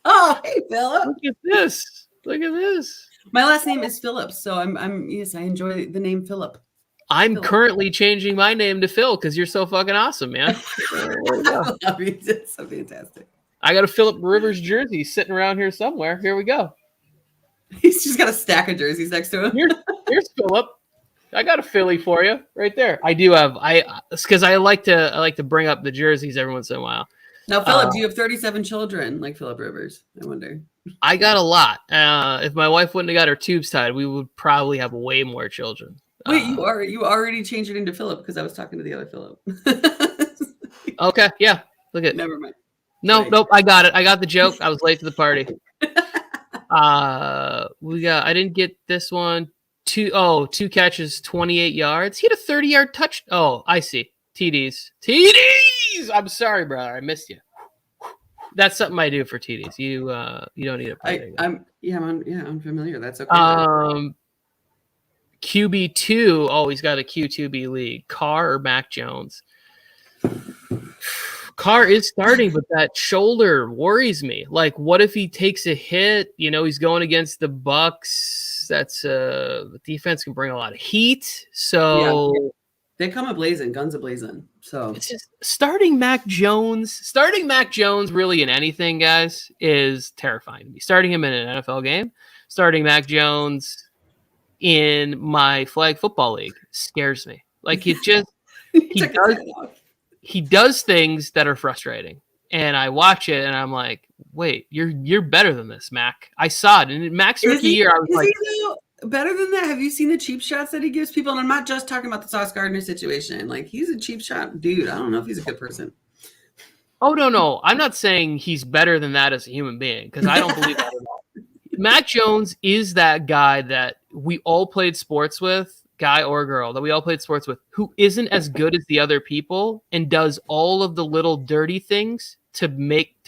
Oh, hey, Philip. Look at this. My last name is Phillips, so I'm yes, I enjoy the name Philip. I'm currently changing my name to Phil because you're so fucking awesome, man. I love you. It's so fantastic. I got a Philip Rivers jersey sitting around here somewhere. Here we go. He's just got a stack of jerseys next to him. Here's Philip. I got a Philly for you right there. I do have. Because I like to bring up the jerseys every once in a while. Now, Philip, do you have 37 children like Philip Rivers? I wonder. I got a lot. If my wife wouldn't have got her tubes tied, we would probably have way more children. Wait, you already changed it into Philip because I was talking to the other Philip. Okay, yeah. Look at. Never mind. Nope. I got it. I got the joke. I was late to the party. I didn't get this one. 2 catches, 28 yards. He had a 30-yard touch. Oh, I see. TDs. I'm sorry, brother. I missed you. That's something I do for TDs. You don't need to play. I'm unfamiliar. That's okay. QB2. Oh, he's got a Q2B league. Carr or Mac Jones? Carr is starting, but that shoulder worries me. What if he takes a hit? He's going against the Bucks. That's the defense can bring a lot of heat. So they come a-blazing, guns a-blazing. So it's just starting Mac Jones really in anything, guys, is terrifying to me. Starting him in an NFL game, starting Mac Jones in my flag football league scares me. He does things that are frustrating, and I watch it and I'm like, wait, you're better than this, Mac. I saw it in Mac's rookie year. I was like, better than that. Have you seen the cheap shots that he gives people? And I'm not just talking about the Sauce Gardner situation. He's a cheap shot dude. I don't know if he's a good person. Oh, no. I'm not saying he's better than that as a human being because I don't believe that at all. Mac Jones is that guy that we all played sports with, guy or girl, that we all played sports with, who isn't as good as the other people and does all of the little dirty things to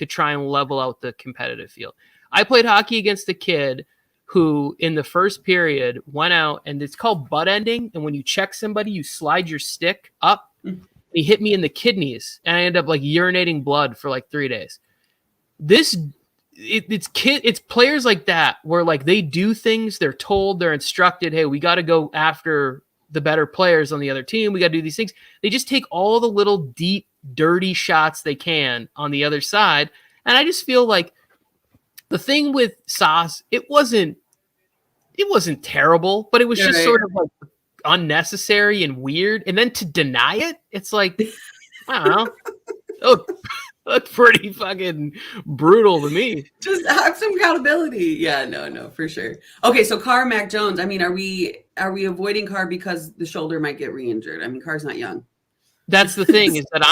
try and level out the competitive field. I played hockey against a kid who in the first period went out, and it's called butt ending. And when you check somebody, you slide your stick up. He hit me in the kidneys, and I ended up urinating blood for 3 days. It's players like that where they do things, they're told, they're instructed, hey, we got to go after the better players on the other team. We got to do these things. They just take all the little deep, dirty shots they can on the other side. And I just feel like the thing with Sauce, it wasn't terrible, but it was just sort of like unnecessary and weird. And then to deny it, it's like, I don't know. That's pretty fucking brutal to me. Just have some accountability. Yeah, no, for sure. Okay, so Carr, Mac Jones. I mean, are we avoiding Carr because the shoulder might get re-injured? I mean, Carr's not young. That's the thing is that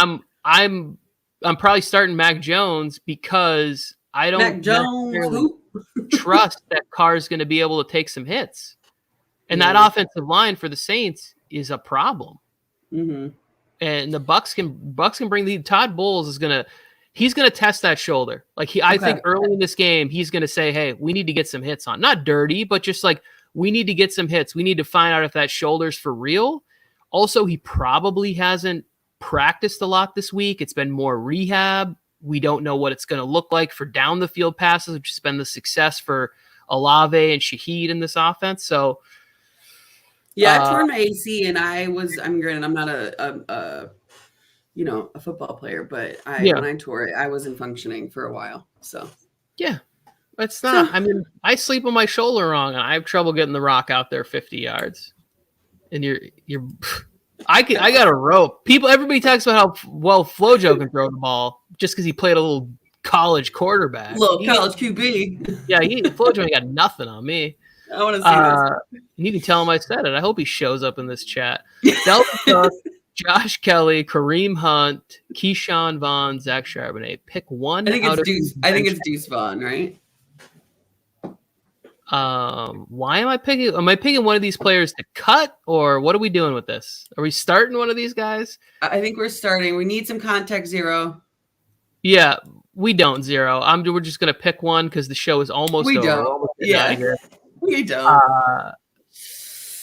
I'm probably starting Mac Jones because I don't trust that Carr's going to be able to take some hits, and that offensive line for the Saints is a problem. Mm-hmm. And the Bucks can bring the Todd Bowles he's gonna test that shoulder. Like I think early in this game he's gonna say, hey, we need to get some hits on, not dirty, but just like we need to get some hits. We need to find out if that shoulder's for real. Also, he probably hasn't practiced a lot this week. It's been more rehab. We don't know what it's gonna look like for down the field passes, which has been the success for Olave and Shaheed in this offense. So. Yeah, I tore my AC, and I'm granted, I'm not a football player, but when I tore it, I wasn't functioning for a while. So yeah, it's not. I mean, I sleep on my shoulder wrong, and I have trouble getting the rock out there 50 yards. And I got a rope. Everybody talks about how well Flojo can throw the ball just because he played a little college quarterback, college QB. Yeah, Flojo ain't got nothing on me. I want to see this. You can tell him I said it. I hope he shows up in this chat. Dalvin Cook, Josh Kelly, Kareem Hunt, Keyshawn Vaughn, Zach Charbonnet. Pick one. I think it's Deuce Vaughn, right? Why am I picking? Am I picking one of these players to cut, or what are we doing with this? Are we starting one of these guys? I think we're starting. We need some contact, Zero. Yeah, we don't, Zero. We're just gonna pick one because the show is almost over. Don't. Yeah. We don't.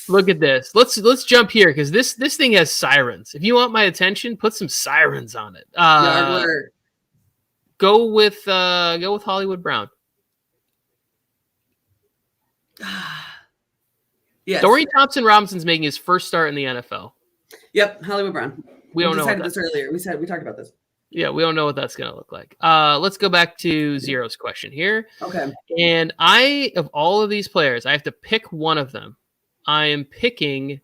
Look at this. Let's jump here because this thing has sirens. If you want my attention, put some sirens on it. Go with Hollywood Brown. Yes. Dorian Thompson-Robinson's making his first start in the NFL. Yep, Hollywood Brown. We don't know. We decided this earlier. We talked about this. Yeah, we don't know what that's going to look like. Let's go back to Zero's question here. Okay. And of all of these players, I have to pick one of them. I am picking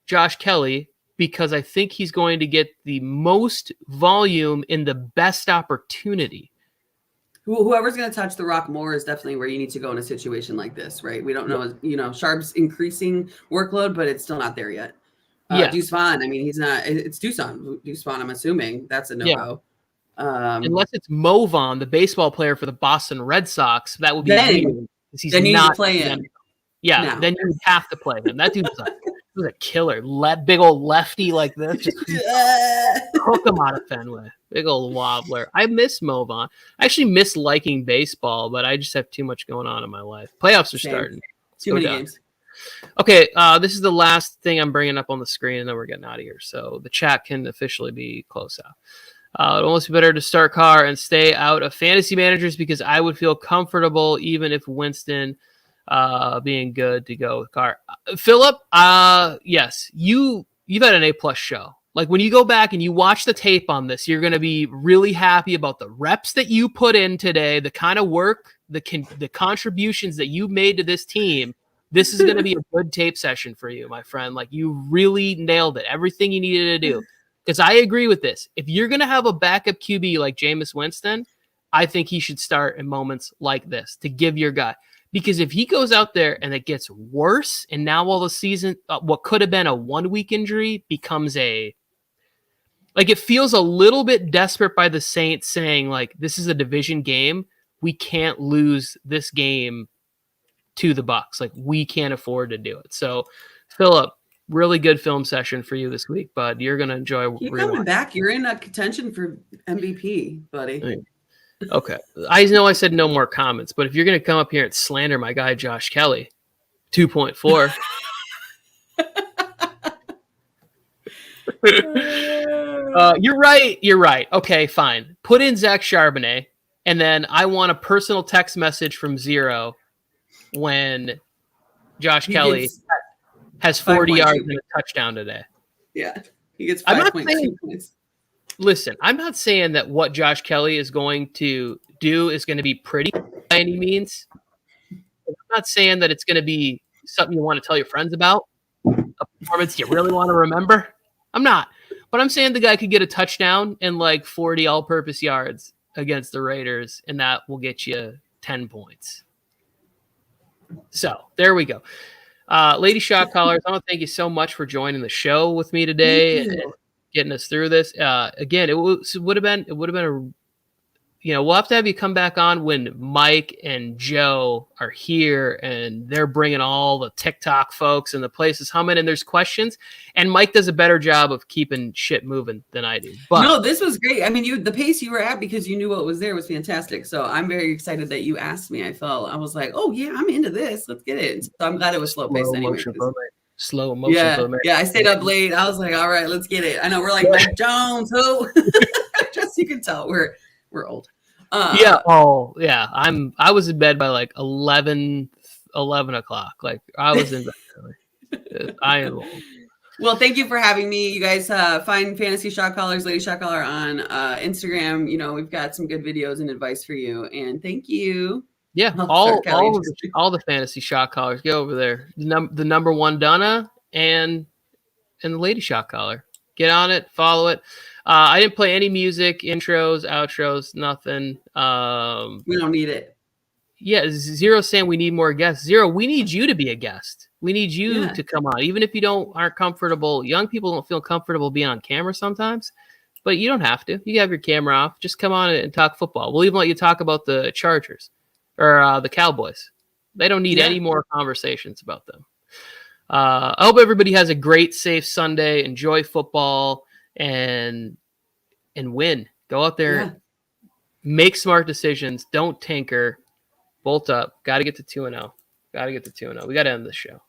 Josh Kelly because I think he's going to get the most volume in the best opportunity. Whoever's going to touch the rock more is definitely where you need to go in a situation like this, right? We don't know, Sharp's increasing workload, but it's still not there yet. Deuce Vaughn, I mean, he's not. It's Deuce Vaughn, I'm assuming. That's a no-go. Yeah. Unless it's Mo Vaughn, the baseball player for the Boston Red Sox, that would be weird. Then you need to play him. Yeah, then you have to play him. That dude's a killer. Big old lefty like this. Just hook him out of Fenway. Big old wobbler. I miss Mo Vaughn. I actually miss liking baseball, but I just have too much going on in my life. Playoffs are starting. Too many games. Okay, this is the last thing I'm bringing up on the screen, and then we're getting out of here. So the chat can officially be closed out. It'd almost be better to start Carr and stay out of fantasy managers because I would feel comfortable even if Winston being good to go with Carr. Philip, yes, you've had an A+ show. Like when you go back and you watch the tape on this, you're going to be really happy about the reps that you put in today, the kind of work, the contributions that you made to this team. This is going to be a good tape session for you, my friend. Like you really nailed it. Everything you needed to do. Because I agree with this. If you're going to have a backup QB like Jameis Winston, I think he should start in moments like this to give your guy. Because if he goes out there and it gets worse, and now all the season, what could have been a 1 week injury becomes it feels a little bit desperate by the Saints saying, like, this is a division game. We can't lose this game to the Bucs. Like, we can't afford to do it. So, Philip, really good film session for you this week, bud. You're going to enjoy. Keep coming back. You're in a contention for MVP, buddy. Okay. I know I said no more comments, but if you're going to come up here and slander my guy, Josh Kelly, 2.4. You're right. You're right. Okay, fine. Put in Zach Charbonnet, and then I want a personal text message from Zero when Josh Kelly has 40 yards and a touchdown today. Yeah, he gets 5.2 points. Listen, I'm not saying that what Josh Kelly is going to do is going to be pretty by any means. I'm not saying that it's going to be something you want to tell your friends about, a performance you really want to remember. I'm not. But I'm saying the guy could get a touchdown and like 40 all-purpose yards against the Raiders, and that will get you 10 points. So there we go. Lady Shot Callers, I want to thank you so much for joining the show with me today and getting us through this. Again, it would have been a, we'll have to have you come back on when Mike and Joe are here and they're bringing all the TikTok folks and the place is humming and there's questions. And Mike does a better job of keeping shit moving than I do. But no, this was great. I mean, the pace you were at because you knew what was there was fantastic. So I'm very excited that you asked me. I was like, oh yeah, I'm into this. Let's get it. So I'm glad it was slow paced anyway. Slow motion. Yeah, I stayed up late. I was like, all right, let's get it. I know we're like Mike Jones, who just you can tell we're old. I was in bed by like 11 o'clock. Like I was in bed early. I am old. Well, thank you for having me. You guys find Fantasy Shot Callers, Lady Shot Caller on Instagram. We've got some good videos and advice for you. And thank you. Yeah, all the Fantasy Shot Callers, go over there. The number one Donna and the Lady Shot Caller. Get on it, follow it. I didn't play any music, intros, outros, nothing. We don't need it. Yeah, Zero saying we need more guests. Zero, we need you to be a guest. We need you to come on, even if you aren't comfortable. Young people don't feel comfortable being on camera sometimes, but you don't have to. You can have your camera off. Just come on and talk football. We'll even let you talk about the Chargers or the Cowboys. They don't need any more conversations about them. I hope everybody has a great, safe Sunday. Enjoy football and win. Go out there, make smart decisions. Don't tinker. Bolt up. Got to get to 2-0. We got to end this show.